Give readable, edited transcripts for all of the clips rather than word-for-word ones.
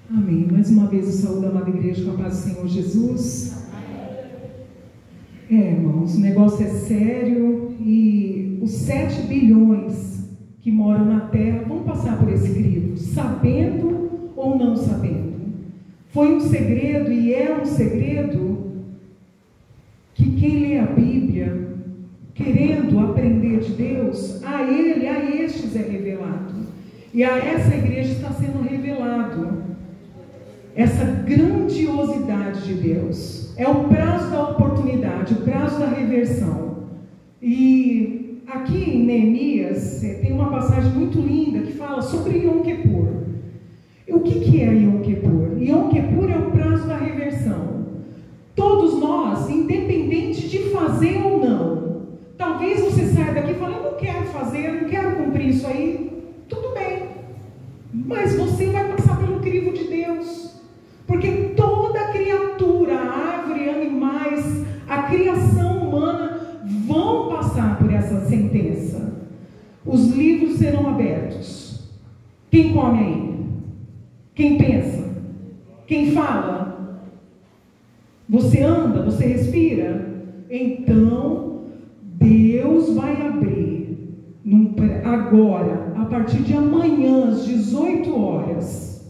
Amém. Mais uma vez eu saúdo a amada igreja com a paz do Senhor Jesus. Irmãos, o negócio é sério e os 7 bilhões que moram na terra vão passar por esse crivo, sabendo ou não sabendo. Foi um segredo e é um segredo que quem lê a Bíblia, querendo aprender de Deus, a estes é revelado. E a essa igreja está sendo revelado essa grandiosidade de Deus. É o prazo da oportunidade, o prazo da reversão. E aqui em Neemias tem uma passagem muito linda que fala sobre Yom Kippur. O que é Yom Kippur? Yom Kippur é o prazo da reversão. Todos nós, independente de fazer ou não, talvez você saia daqui e fale, eu não quero fazer, eu não quero cumprir isso aí. Tudo bem, mas você vai passar pelo crivo de Deus. Porque toda criatura, árvore, animais, a criação humana vão passar por essa sentença. Os livros serão abertos. Quem come aí? Quem pensa? Quem fala? Você anda? Você respira? Então, Deus vai abrir agora, a partir de amanhã, às 18 horas,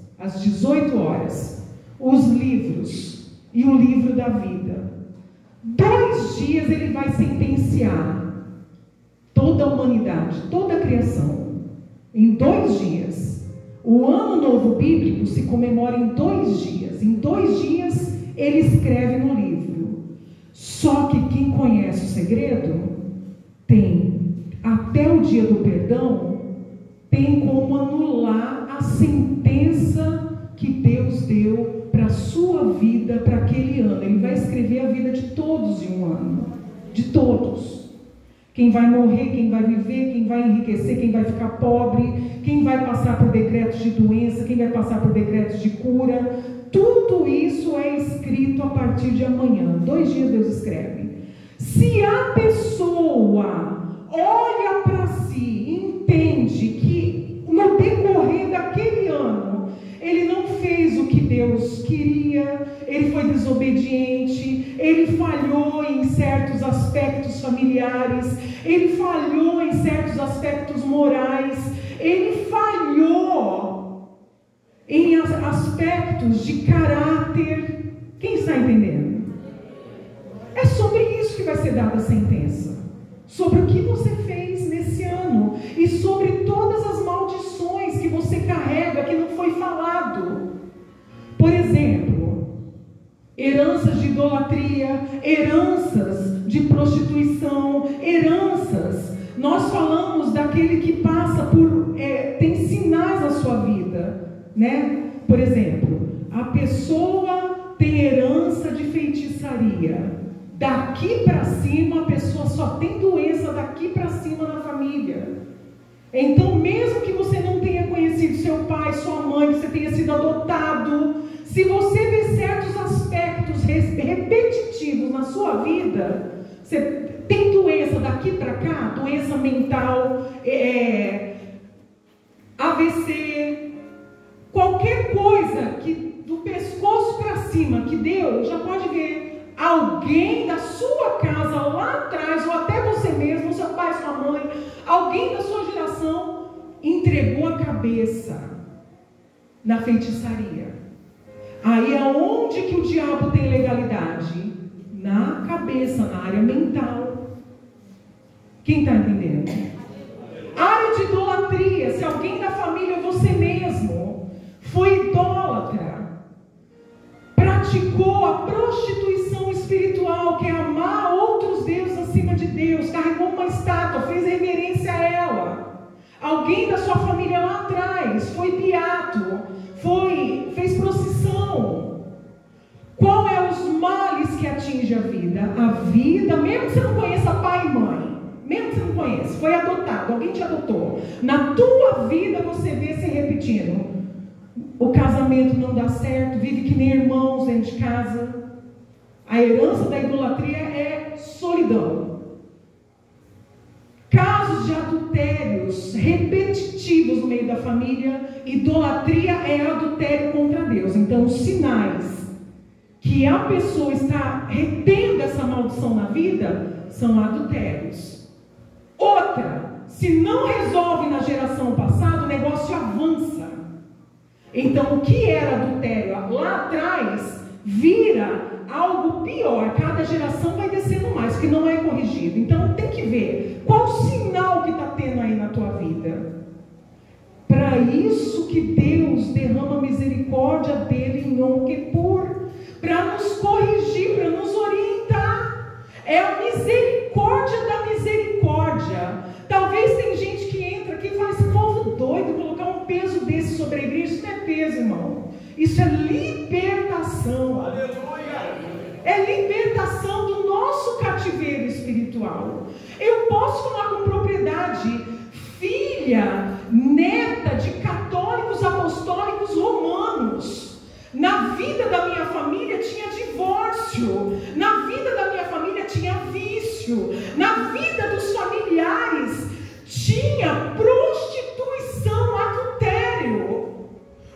os livros e o livro da vida. 2 dias ele vai sentenciar toda a humanidade, toda a criação. Em 2 dias. O ano novo bíblico se comemora em 2 dias. Em 2 dias ele escreve no livro. Só que quem conhece o segredo tem, até o dia do perdão, tem como anular a sentença que Deus deu para a sua vida, para aquele ano. Ele vai escrever a vida de todos em um ano. De todos. Quem vai morrer, quem vai viver, quem vai enriquecer, quem vai ficar pobre, quem vai passar por decretos de doença, quem vai passar por decretos de cura. Tudo isso é escrito a partir de amanhã. 2 dias Deus escreve. Se a pessoa olha para si, entende que no decorrer daquele ano ele não fez o que Deus queria, ele foi desobediente, ele falhou em certos aspectos familiares, ele falhou em certos aspectos morais, ele falhou em aspectos de caráter. Quem está entendendo? É sobre isso que vai ser dada a sentença. Sobre o que você fez nesse ano e sobre todas as maldições que você carrega que não foi falado. Por exemplo, heranças de idolatria, heranças de prostituição, heranças. Nós falamos daquele que passa por, tem sinais na sua vida, né? Por exemplo, a pessoa tem herança de feitiçaria. Daqui para cima, a pessoa só tem doença daqui para cima na família. Então, mesmo que você não tenha conhecido seu pai, sua mãe, que você tenha sido adotado, se você vê certos aspectos repetitivos na sua vida, você tem doença daqui para cá, doença mental, AVC, qualquer coisa que do pescoço para cima, que Deus já pode ver. Alguém da sua casa lá atrás, ou até você mesmo, seu pai, sua mãe, alguém da sua geração entregou a cabeça na feitiçaria. Aí aonde que o diabo tem legalidade? Na cabeça, na área mental. Quem está entendendo? Área de idolatria. Se alguém da família, você mesmo, foi idólatra, praticou a prostituição espiritual, que é amar outros deuses acima de Deus, carregou uma estátua, fez reverência a ela. Alguém da sua família lá atrás foi beato, fez procissão. Qual é os males que atinge a vida? A vida, mesmo que você não conheça pai e mãe, mesmo que você não conheça, foi adotado, alguém te adotou, na tua vida você vê se repetindo. O casamento não dá certo, vive que nem irmãos dentro de casa. A herança da idolatria é solidão. casos de adultérios repetitivos no meio da família. Idolatria é adultério contra Deus. Então, os sinais que a pessoa está retendo essa maldição na vida são adultérios. Outra, se não resolve na geração passada, o negócio avança. Então, o que era adultério lá atrás vira algo pior. Cada geração vai descendo mais, porque não é corrigido. Então, tem que ver qual o sinal que está tendo aí na tua vida. Para isso que Deus derrama a misericórdia dele em Yom Kippur, para nos corrigir, para nos orientar. É a misericórdia da misericórdia. Talvez tem gente que entra aqui e fala: esse povo doido, colocar um peso desse sobre a igreja. Isso não é peso, irmão. Isso é libertação. Aleluia! É libertação do nosso cativeiro espiritual. Eu posso falar com propriedade, filha, neta de católicos apostólicos romanos. Na vida da minha família tinha divórcio, na vida da minha família tinha vício, na vida dos familiares tinha prostituição, adultério.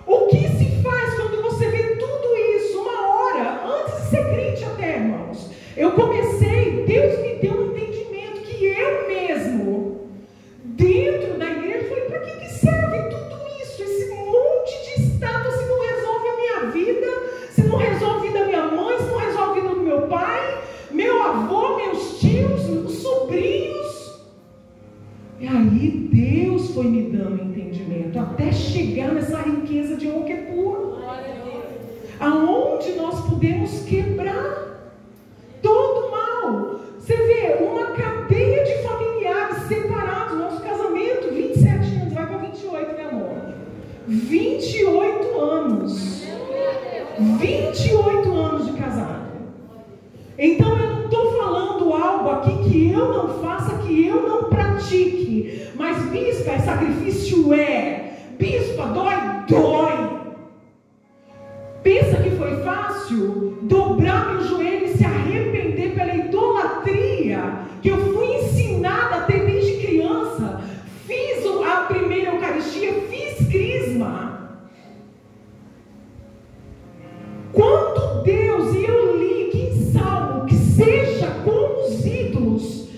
O que se faz quando você vê tudo isso? Uma hora, antes de ser crente até, irmãos, eu comecei, Deus me deu um entendimento que eu mesmo, dentro da igreja, falei: para que serve tudo isso? Esse monte de estátua, se não resolve a minha vida, se não resolve a vida da minha mãe, se não resolve a vida do meu pai, meu avô, meus tios, os sobrinhos. E aí Deus foi me dando entendimento, até chegar nessa riqueza de Yom Kippur, aonde nós podemos quebrar todo mal. Você vê, uma cadeia de familiares separados. Nosso casamento, 27 anos, vai para 28, né, amor? 28 anos. 28 anos de casado. Então eu não estou falando algo aqui que eu não faça, que eu não pratique. Mas, bispa, sacrifício é. Bispa, dói. Pensa que foi fácil dobrar meu joelho e se arrepender pela idolatria que eu fui ensinada a ter desde criança? Fiz a primeira Eucaristia, fiz crisma. Quando Deus, e eu li que em Salmo, que seja como os ídolos,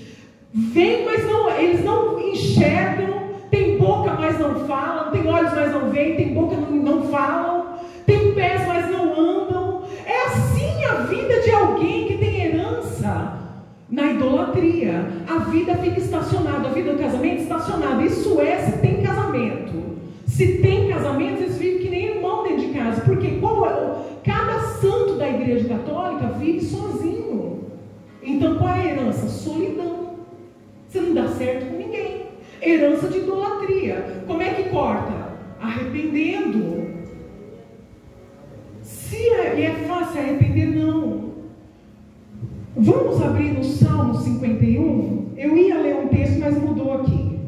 vem, mas não, eles não enxergam, tem boca, mas não falam, tem olhos, mas não veem, tem boca, não falam, tem pés, mas não andam. É assim a vida de alguém que tem herança na idolatria. A vida fica estacionada, a vida do casamento estacionada. Isso é se tem casamento. Se tem casamento, eles vivem que nem irmão dentro de casa. Porque cada santo da igreja católica vive sozinho. Então qual é a herança? Solidão. Você não dá certo com ninguém. Herança de idolatria. Como é que corta? Arrependendo. Se é fácil arrepender, não. Vamos abrir no Salmo 51. Eu ia ler um texto, mas mudou aqui.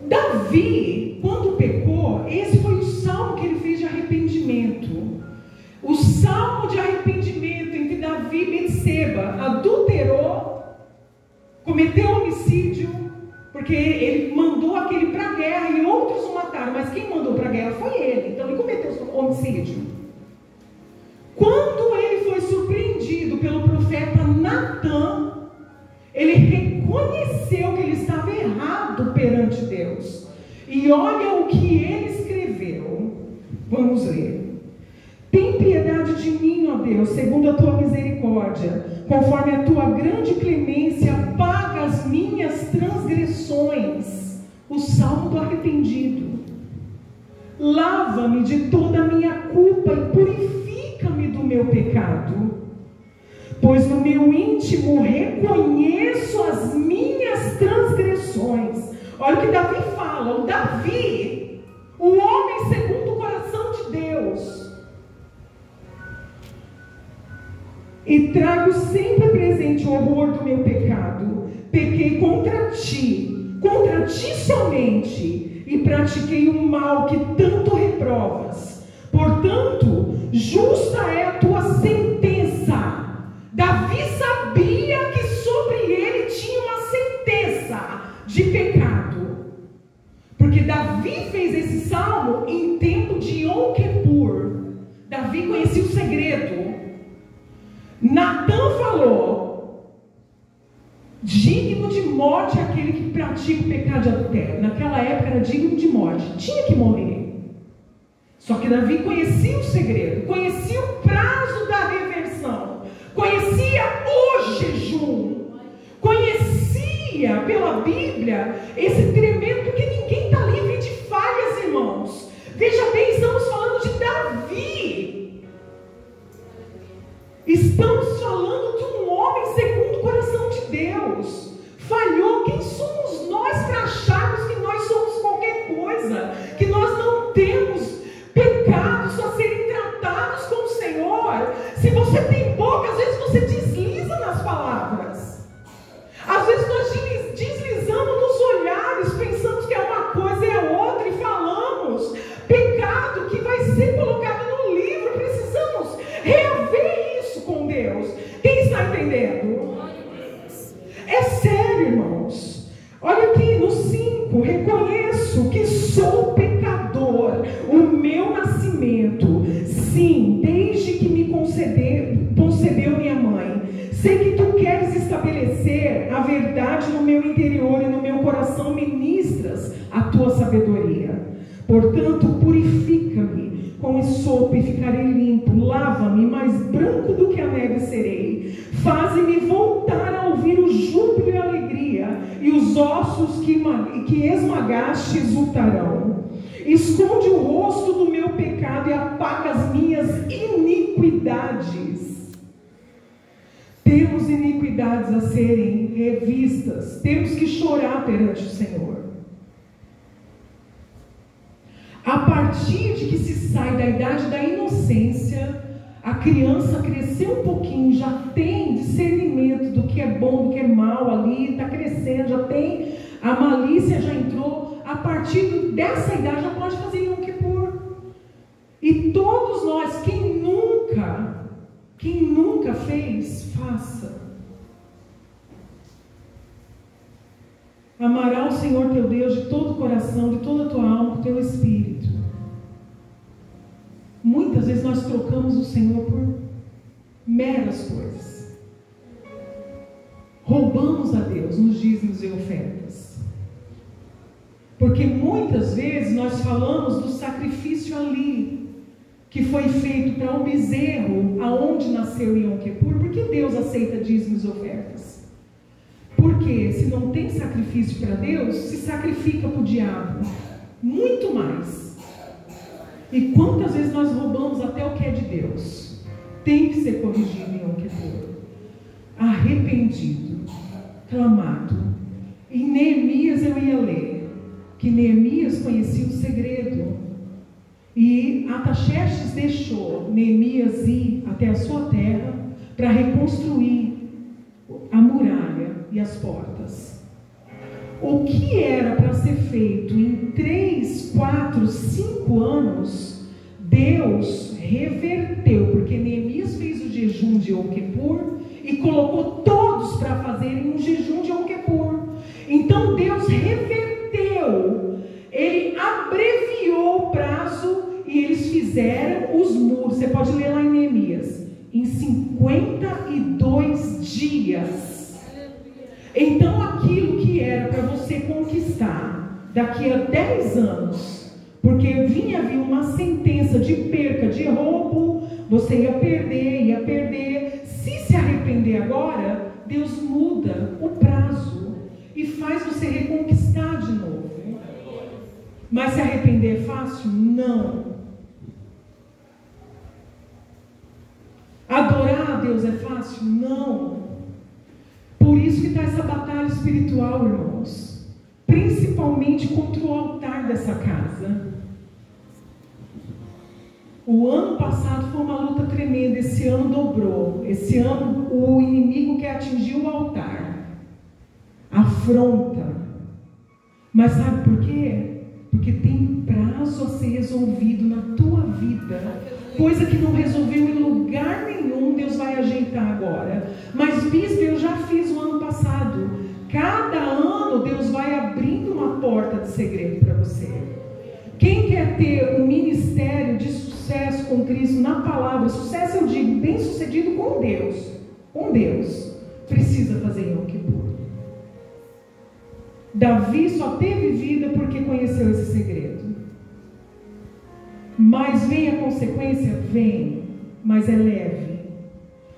Davi, quando pecou, esse foi o salmo que ele fez de arrependimento. O salmo de arrependimento em que Davi e Betseba adulterou, cometeu homicídio, porque ele mandou aquele para a guerra e outros o mataram, mas quem mandou para a guerra foi ele. Então ele cometeu homicídio. Quando ele foi surpreendido pelo profeta Natan, ele reconheceu que ele estava errado perante Deus. E olha o que ele escreveu. Vamos ler. Tem piedade de mim, ó Deus, segundo a tua misericórdia, conforme a tua grande clemência, apaga as minhas transgressões. O salmo do arrependido. Lava-me de toda a minha culpa e purifica-me do meu pecado. Pois no meu íntimo reconheço as minhas transgressões. Olha o que Davi fala. O Davi, o homem segundo o coração de Deus. E trago sempre presente o horror do meu pecado. Pequei contra ti somente, e pratiquei o mal que tanto reprovas. Portanto, justa é a tua sentença. Davi sabia que sobre ele tinha uma sentença. fez esse salmo em tempo de Yom Kippur. Davi conhecia o segredo. Natan falou: digno de morte é aquele que pratica o pecado de adultério. Naquela época era digno de morte, tinha que morrer. Só que Davi conhecia o segredo, conhecia o prazo da reversão, conhecia o jejum, conhecia pela Bíblia esse tremendo, porque ninguém está livre de falhas, irmãos. Veja bem, estamos falando de Davi. Estamos falando de um homem segundo o coração de Deus. Falhou. Quem somos nós para acharmos que nós somos qualquer coisa? Que nós não temos pecados a serem tratados com o Senhor? Se você tem boca, às vezes você desliza nas palavras. Às vezes nós deslizamos nos olhares, pensamos que é uma coisa e é outra e falamos. Pecado que vai ser colocado no livro. Precisamos reaver isso com Deus. Quem está entendendo? É sério, irmãos. Olha aqui no 5: reconheço que sou pecador, o meu nascimento, sim, desde que me concebeu minha mãe. Sei que tu queres estabelecer a verdade no meu interior e no meu coração ministras a tua sabedoria. Portanto, purifica-me com esopo e ficarei limpo. Lava-me, mais branco do que a neve serei. Faze-me voltar a ouvir o júbilo e a alegria, e os ossos que esmagaste exultarão. Esconde o rosto do meu pecado e apaga as minhas iniquidades. Temos iniquidades a serem revistas. Temos que chorar perante o Senhor. A partir de que se sai da idade da inocência, a criança cresceu um pouquinho, já tem discernimento do que é bom, do que é mal ali, está crescendo, já tem, a malícia já entrou. A partir dessa idade já pode fazer Yom Kippur. E todos nós, quem nunca fez, faça. Amará o Senhor teu Deus de todo o coração, de toda a tua alma, do teu espírito. Muitas vezes nós trocamos o Senhor por meras coisas. Roubamos a Deus nos dízimos e ofertas. Porque muitas vezes nós falamos do sacrifício ali, que foi feito para o bezerro, aonde nasceu Yom Kippur. Por que Deus aceita dízimos e ofertas? Porque se não tem sacrifício para Deus, se sacrifica para o diabo. Muito mais. E quantas vezes nós roubamos até o que é de Deus? Tem que ser corrigido em Yom Kippur. Arrependido, clamado. Em Neemias eu ia ler que Neemias conhecia o segredo. E Ataxerxes deixou Neemias ir até a sua terra para reconstruir a muralha e as portas. O que era para ser feito em 3, 4, 5 anos, Deus reverteu, porque Neemias fez o jejum de Yom Kippur e colocou todos para fazerem um jejum de Yom Kippur. Então Deus reverteu, Ele abreviou o prazo e eles fizeram os muros. Você pode ler lá em Neemias, em 52 dias. Então aquilo que era para você conquistar daqui a 10 anos, porque vinha vir uma sentença de perca, de roubo, você ia perder. Se arrepender agora, Deus muda o prazo e faz você reconquistar de novo. Mas se arrepender é fácil? Não. Adorar a Deus é fácil? Não. Por isso que está essa batalha espiritual, irmãos. Principalmente contra o altar dessa casa. O ano passado foi uma luta tremenda. Esse ano dobrou. Esse ano o inimigo quer atingir o altar. Afronta. Mas sabe por quê? Porque tem prazo a ser resolvido na tua vida. Coisa que não resolveu em lugar nenhum, Deus vai ajeitar agora. Mas bispo, eu já fiz o ano passado. Cada ano Deus vai abrindo uma porta de segredo para você. Quem quer ter um ministério de sucesso com Cristo na palavra, sucesso eu digo, bem sucedido com Deus, precisa fazer Yom Kippur. Davi só teve vida porque conheceu esse segredo. Mas vem a consequência? Vem, mas é leve.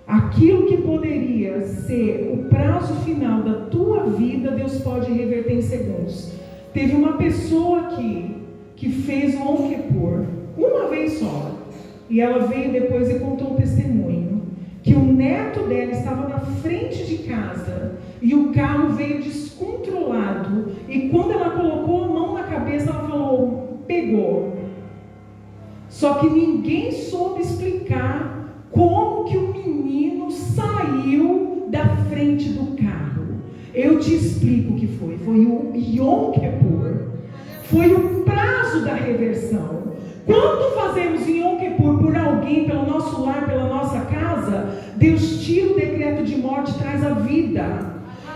Aquilo que poderia ser o prazo final da tua vida, Deus pode reverter em segundos. Teve uma pessoa aqui que fez o Yom Kippur uma vez só, e ela veio depois e contou um testemunho, que o neto dela estava na frente de casa, e o carro veio descontrolado, e quando ela colocou a mão na cabeça, ela falou, pegou. Só que ninguém soube explicar como que o menino saiu da frente do carro. Eu te explico o que foi. Foi o Yom Kippur. Foi o prazo da reversão. Quando fazemos Yom Kippur por alguém, pelo nosso lar, pela nossa casa, Deus tira o decreto de morte e traz a vida.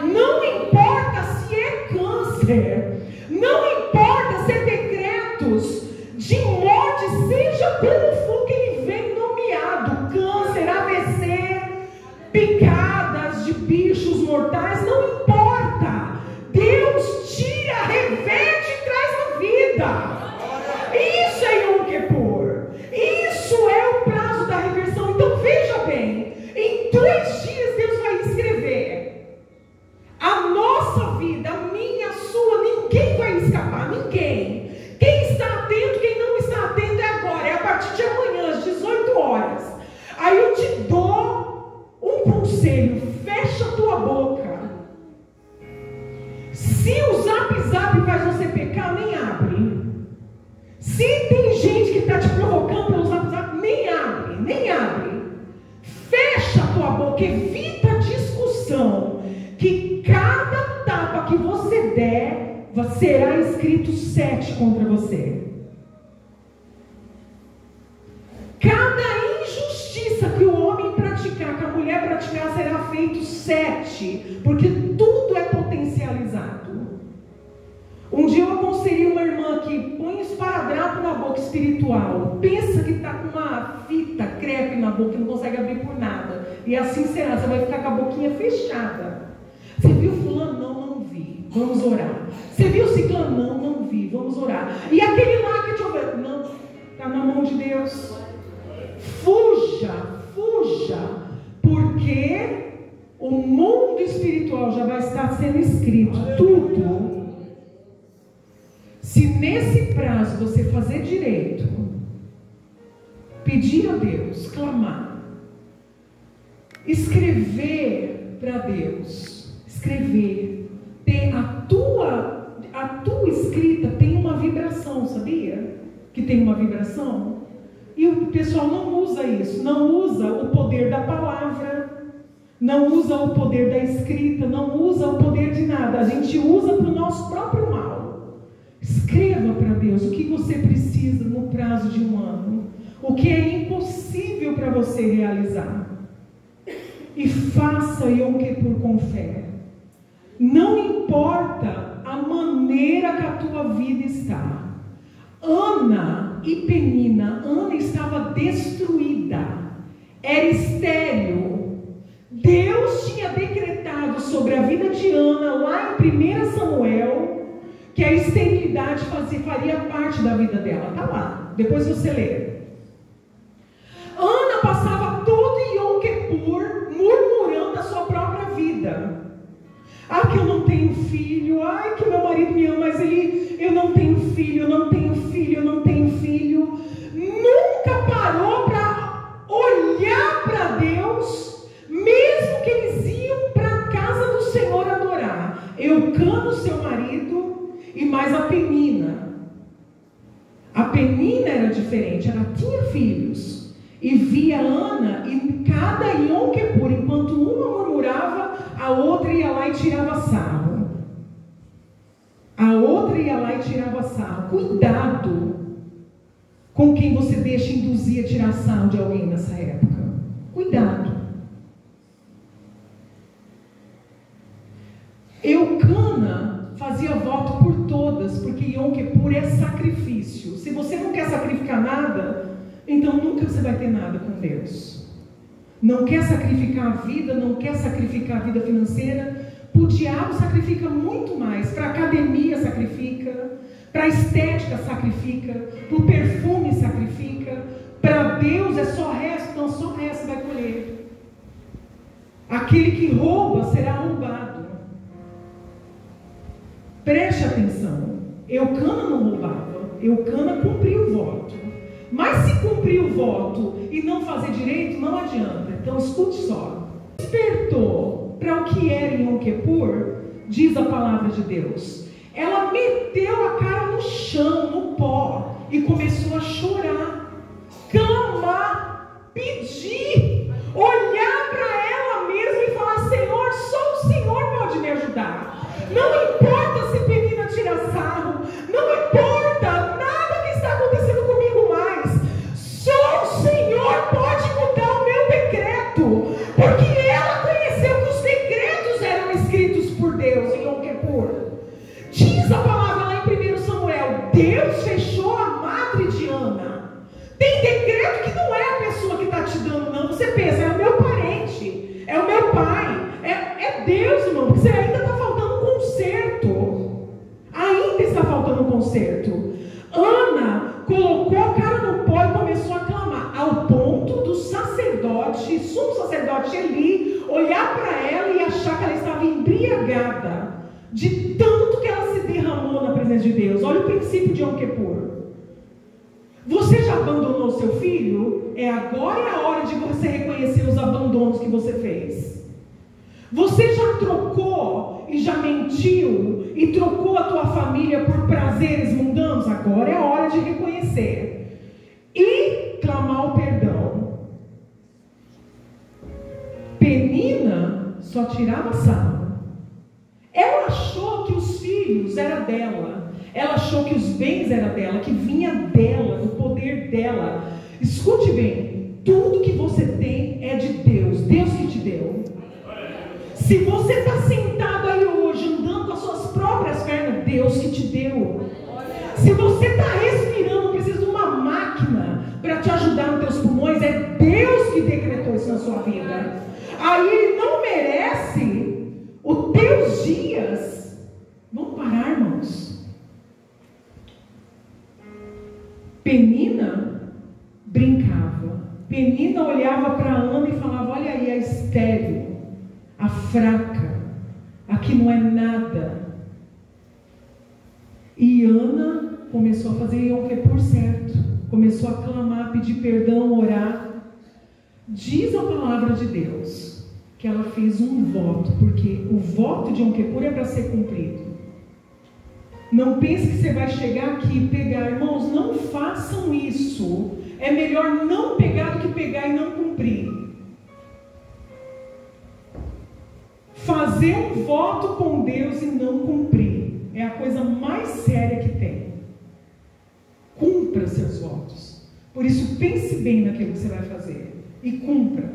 Não importa se é câncer, não importa se é decretos de morte, seja como for que ele vem nomeado, câncer, AVC, picadas de bichos mortais, não importa. Deus tira, reverte e traz a vida. Isso é Yom Kippur. Isso é o prazo da reversão. Então veja bem, em 2 dias Deus vai escrever a nossa vida, a minha, a sua. Ninguém vai escapar, ninguém. Quem está atento, quem não está atento é agora, é a partir de amanhã, às 18 horas. Aí eu te dou um conselho, fecha a tua boca. Se o zap faz você pecar, nem abre. Se tem gente que está te provocando pelo zap, nem abre. Fecha a tua boca, evita a discussão, que cada tapa que você der, será escrito 7 contra você. Cada injustiça que o homem praticar, que a mulher praticar, será feito 7, porque tudo é potencializado. Um dia eu aconselhei uma irmã que põe esparadrapo na boca espiritual, pensa que está com uma fita crepe na boca e não consegue abrir por nada, e assim será, você vai ficar com a boquinha fechada. Você viu fulano? Não vi, vamos orar. Você viu ciclano? Não vi, vamos orar. E aquele lá que te ouviu? Não, está na mão de Deus. Fuja, porque o mundo espiritual já vai estar sendo escrito, tudo. Se nesse prazo você fazer direito, pedir a Deus, clamar, escrever para Deus, escrever, ter a tua escrita tem uma vibração, sabia? Que tem uma vibração. E o pessoal não usa isso, não usa o poder da palavra, não usa o poder da escrita, não usa o poder de nada. A gente usa para o nosso próprio mal. Escreva para Deus o que você precisa no prazo de 1 ano, o que é impossível para você realizar. E faça Yom Kippur com fé. Não importa a maneira que a tua vida está. Ana e Penina, Ana estava destruída, era estéril. Deus tinha decretado sobre a vida de Ana, lá em 1 Samuel, que a esterilidade faria parte da vida dela. Está lá, depois você lê. Ana passava todo Yom Kippur murmurando a sua própria vida. Ah, que eu não tenho filho. Ai, que meu marido me ama, mas eu não tenho filho, eu não tenho filho, eu não tenho filho. Nunca parou para olhar para Deus, mesmo que eles iam para a casa do Senhor adorar. Eucana, seu marido, e mais a Penina. A Penina era diferente, ela tinha filhos. E via Ana, e cada Yom Kippur, enquanto uma murmurava, a outra ia lá e tirava sarro. A outra ia lá e tirava sarro. Cuidado com quem você deixa induzir a tirar sarro de alguém nessa época. Cuidado. Eucana fazia voto por todas, porque Yom Kippur é sacrifício. então nunca você vai ter nada com Deus. Não quer sacrificar a vida, não quer sacrificar a vida financeira. Para o diabo sacrifica muito mais. Para a academia sacrifica, para a estética sacrifica, para o perfume sacrifica. Para Deus é só resto, então só resto vai colher. Aquele que rouba será roubado. Preste atenção. Eucana não roubava, Eucana cumpriu o voto. Mas se cumprir o voto e não fazer direito, não adianta. Então escute só. Despertou para o que era em Yom Kippur, diz a palavra de Deus. Ela meteu a cara no chão, no pó, e começou a chorar, clamar, pedir, olhar para ela mesma e falar: Senhor, só o Senhor pode me ajudar. Não importa se Penina tira sarro, não importa nada que está acontecendo comigo mais, só o Senhor pode mudar o meu decreto, porque ela conheceu que os decretos eram escritos por Deus em Yom Kippur. Diz a palavra lá em 1 Samuel: Deus fechou a madre de Ana. Tem decreto que não é a pessoa que está te dando, não. Você pensa, é o meu parente, é o meu pai, é Deus, irmão, porque você ainda está faltando um conserto. Ainda está faltando um conserto. Ana colocou a cara no pó e começou a clamar, ao ponto do sacerdote, sumo sacerdote Eli, olhar para ela e achar que ela estava embriagada, de tanto que ela se derramou na presença de Deus. Olha o princípio de Yom Kippur. Você já abandonou seu filho? Agora é a hora de você reconhecer os abandonos que você fez. Você já trocou e já mentiu e trocou a tua família por prazeres mundanos? Agora é a hora de reconhecer e clamar o perdão. Penina só tirava sarro. Ela achou que os filhos eram dela. Ela achou que os bens eram dela, que vinha dela, do poder dela. Escute bem, tudo que você tem é de Deus, Deus que te deu. Se você está sentado aí hoje, andando com as suas próprias pernas, Deus que te deu. Se você está respirando, precisa de uma máquina para te ajudar nos teus pulmões, é Deus que decretou isso na sua vida. Aí Ele não merece os teus dias. Vamos parar, irmãos. Penina brincava. Penina olhava para Ana e falava: olha aí a estéril, a fraca, a que não é nada. E Ana começou a fazer Yom Kippur certo. Começou a clamar, pedir perdão, orar. Diz a palavra de Deus que ela fez um voto, porque o voto de Yom Kippur é para ser cumprido. Não pense que você vai chegar aqui e pegar. Irmãos, não façam isso. É melhor não pegar do que pegar e não cumprir. Fazer um voto com Deus e não cumprir é a coisa mais séria que tem. Cumpra seus votos. Por isso, pense bem naquilo que você vai fazer e cumpra.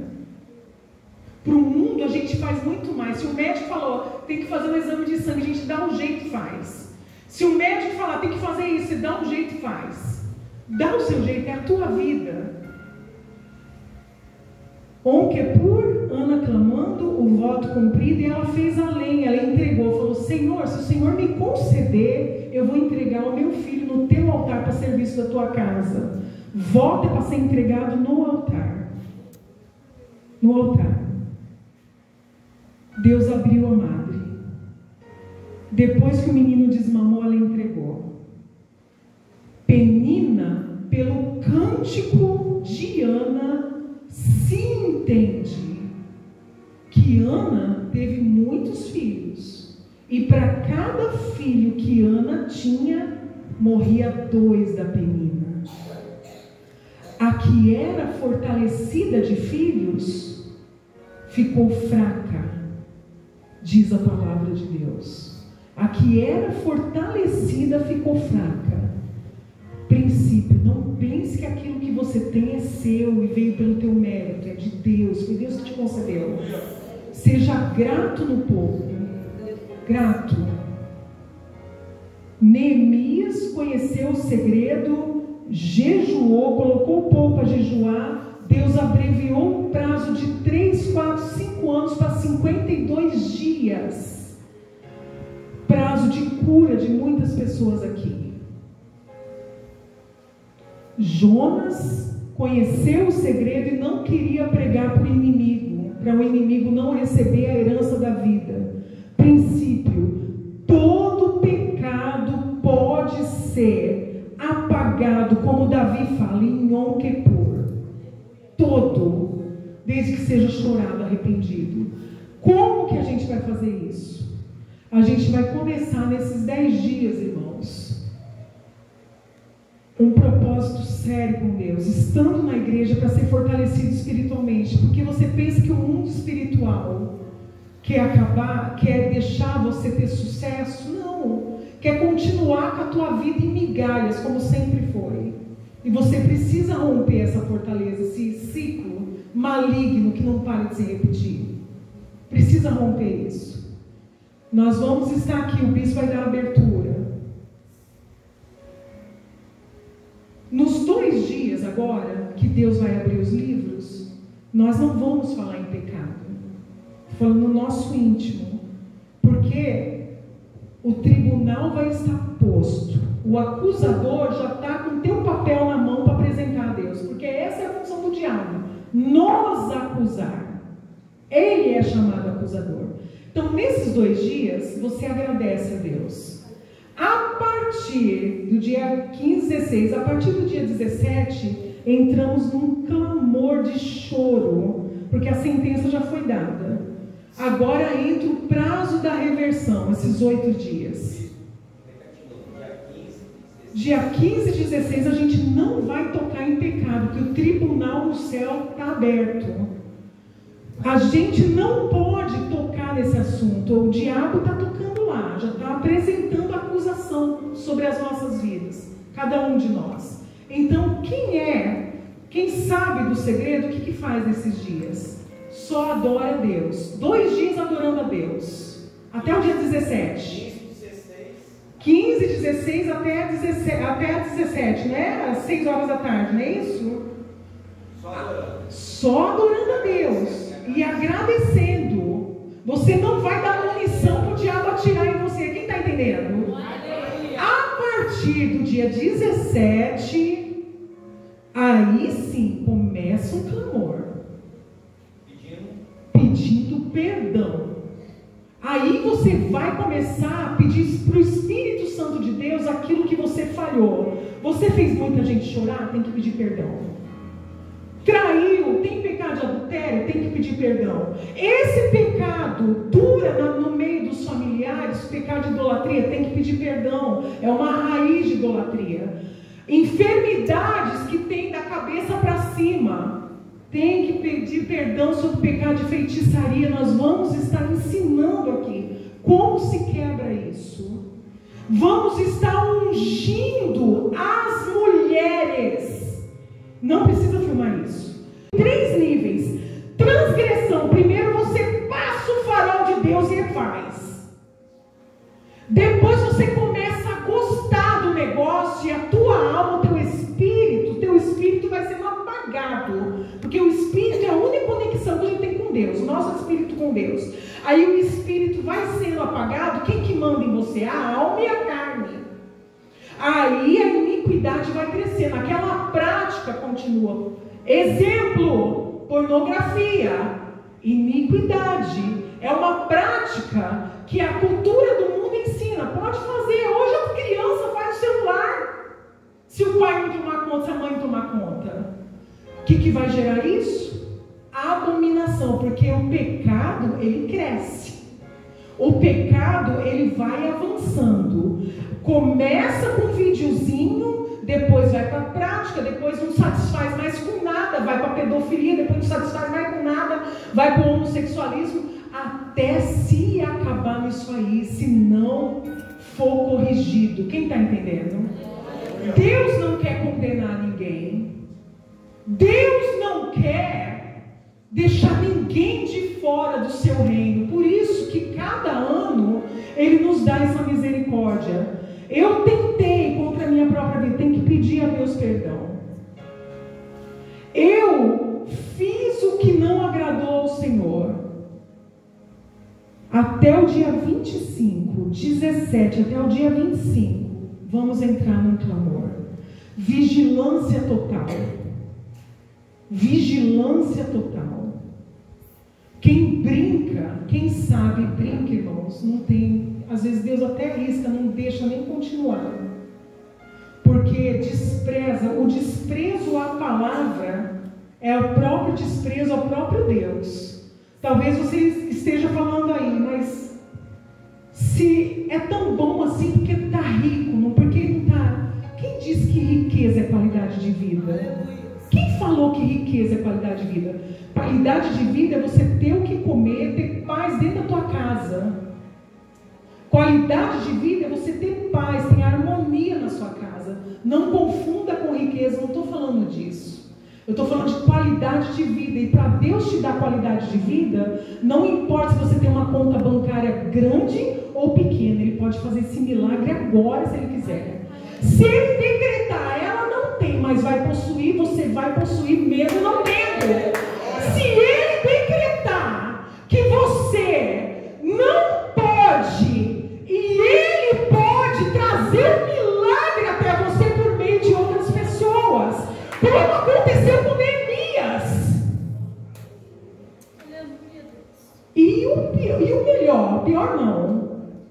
Para o mundo, a gente faz muito mais. Se o médico falou, tem que fazer um exame de sangue, a gente dá um jeito e faz. Se o médico falar, tem que fazer isso, você dá um jeito e faz. Dá o seu jeito, é a tua vida. Yom Kippur, Ana clamando, o voto cumprido, e ela fez além, ela entregou, falou: Senhor, se o Senhor me conceder, eu vou entregar o meu filho no teu altar para serviço da tua casa. Voto é para ser entregado no altar. No altar. Deus abriu a madre. Depois que o menino desmamou, ela entregou. Penina, pelo cântico de Ana, se entende que Ana teve muitos filhos. E para cada filho que Ana tinha, morria 2 da Penina. A que era fortalecida de filhos, ficou fraca, diz a palavra de Deus. A que era fortalecida ficou fraca. Princípio: não pense que aquilo que você tem é seu e veio pelo teu mérito, é de Deus, foi Deus que te concedeu. Seja grato no pouco. Grato. Neemias conheceu o segredo jejuou, colocou o povo para jejuar, Deus abreviou o prazo de 3, 4, 5 anos para 52 dias. Prazo de cura de muitas pessoas aqui. Jonas conheceu o segredo e não queria pregar para o inimigo, para o inimigo não receber a herança da vida. Princípio: todo pecado pode ser apagado, como Davi fala em Yom Kippur. Todo, desde que seja chorado, arrependido. Como que a gente vai fazer isso? A gente vai começar nesses 10 dias, irmãos, um propósito sério com Deus, estando na igreja para ser fortalecido espiritualmente, porque você pensa que o mundo espiritual quer acabar, quer deixar você ter sucesso? Não, quer continuar com a tua vida em migalhas, como sempre foi. E você precisa romper essa fortaleza, esse ciclo maligno que não para de se repetir. Precisa romper isso. Nós vamos estar aqui, o bispo vai dar abertura. Nos 2 dias agora, que Deus vai abrir os livros, nós não vamos falar em pecado. Estou falando no nosso íntimo. Porque o tribunal vai estar posto. O acusador já está com o teu papel na mão para apresentar a Deus. Porque essa é a função do diabo. Nos acusar. Ele é chamado acusador. Então, nesses 2 dias, você agradece a Deus. A partir do dia 15, 16, a partir do dia 17, entramos num clamor de choro, porque a sentença já foi dada. Agora entra o prazo da reversão, esses 8 dias. Dia 15 e 16 a gente não vai tocar em pecado, porque o tribunal no céu está aberto. A gente não pode tocar nesse assunto. O diabo está tocando lá, já está apresentando acusação sobre as nossas vidas, cada um de nós. Então, quem sabe do segredo, o que faz nesses dias? Só adora a Deus. 2 dias adorando a Deus, até o dia 17. 15, 16 até 17, né? Às 6 horas da tarde, não é isso? Só adorando a Deus e agradecendo. Você não vai dar munição para o diabo atirar em você. Quem está entendendo? A partir do dia 17, aí sim começa um clamor, pedindo perdão. Aí você vai começar a pedir para o Espírito Santo de Deus aquilo que você falhou. Você fez muita gente chorar? Tem que pedir perdão. Traiu? Tem pecado de adultério? Tem que pedir perdão. Esse pecado dura no meio dos familiares, pecado de idolatria, tem que pedir perdão. É uma raiz de idolatria. Enfermidades que tem da cabeça para cima, tem que pedir perdão sobre o pecado de feitiçaria. Nós vamos estar ensinando aqui como se quebra isso. Vamos estar ungindo as mulheres. Não precisa filmar isso. 3 níveis. Transgressão. Primeiro você passa o farol de Deus e faz. Depois você começa a gostar do negócio e a tua alma, o teu espírito vai sendo apagado. Porque o espírito é a única conexão que a gente tem com Deus. O nosso espírito com Deus. Aí o espírito vai sendo apagado. Quem que manda em você? A alma e a carne. Aí a iniquidade vai crescendo, aquela prática continua. Exemplo, pornografia. Iniquidade é uma prática que a cultura do mundo ensina. Pode fazer, hoje a criança faz no celular. Se o pai não tomar conta, se a mãe não tomar conta, o que vai gerar isso? Abominação, porque o pecado, ele cresce. O pecado, ele vai avançando. Começa com um videozinho, depois vai para a prática, depois não satisfaz mais com nada, vai para a pedofilia, depois não satisfaz mais com nada, vai para o homossexualismo, até se acabar nisso aí, se não for corrigido. Quem está entendendo? Deus não quer condenar ninguém. Deus não quer deixar ninguém de fora do seu reino. Por isso que cada ano Ele nos dá essa misericórdia. Eu tentei contra a minha própria vida, tenho que pedir a Deus perdão. o dia 25, 17 até o dia 25, vamos entrar num clamor. Vigilância total. Vigilância total. Quem brinca, quem sabe brinca, irmãos, não tem, às vezes Deus até risca, não deixa nem continuar. Porque despreza, o desprezo à palavra é o próprio desprezo ao próprio Deus. Talvez você esteja falando aí, mas se é tão bom assim, porque está rico, não porque não está. Quem diz que riqueza é qualidade de vida? Quem falou que riqueza é qualidade de vida? Qualidade de vida é você ter o que comer, ter paz dentro da tua casa. Qualidade de vida é você ter paz, ter harmonia na sua casa. Não confunda com riqueza, não estou falando disso. Eu estou falando de qualidade de vida. E para Deus te dar qualidade de vida, não importa se você tem uma conta bancária grande ou pequena, Ele pode fazer esse milagre agora, se Ele quiser. Se Ele decretar, ela não tem, mas vai possuir, você vai possuir mesmo não tendo. Se Ele decretar que você não pode, e Ele pode trazer um milagre até você por meio de outras pessoas, como aconteceu com Neemias. E o melhor, pior não,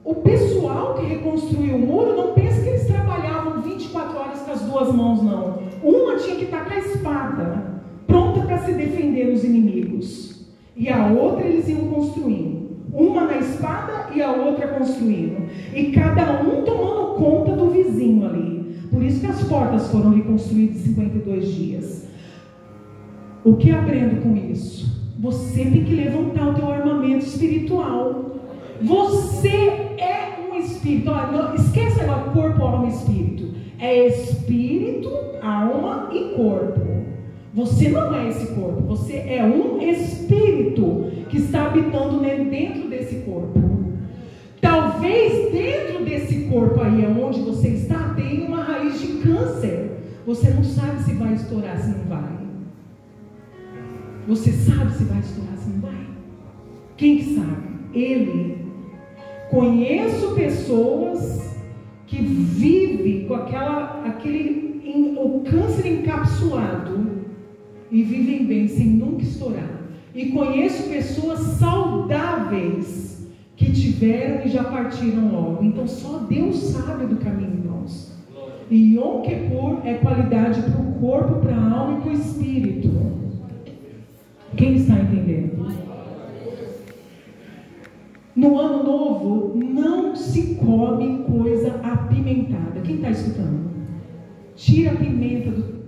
o pessoal que reconstruiu o muro, não pensa que eles trabalhavam 24 horas com as duas mãos, não. Uma tinha que estar com a espada, pronta para se defender dos inimigos, e a outra eles iam construindo. Uma na espada e a outra construindo. E cada um tomando conta do vizinho ali. Por isso que as portas foram reconstruídas em 52 dias. O que aprendo com isso? Você tem que levantar o teu armamento espiritual. Você é um espírito. Olha, não, esquece agora corpo, alma e espírito. É espírito, alma e corpo. Você não é esse corpo, você é um espírito que está habitando dentro desse corpo. Talvez dentro desse corpo aí, onde você está, tenha uma raiz de câncer. Você não sabe se vai estourar, se não vai. Você sabe se vai estourar, se não vai. Quem que sabe? Ele. Conheço pessoas que vivem com o câncer encapsulado e vivem bem, sem nunca estourar. E conheço pessoas saudáveis que tiveram e já partiram logo. Então só Deus sabe do caminho, irmãos. E Yom Kippur é qualidade para o corpo, para a alma e para o espírito. Quem está entendendo? No ano novo, não se come coisa apimentada. Quem está escutando? Tira a pimenta do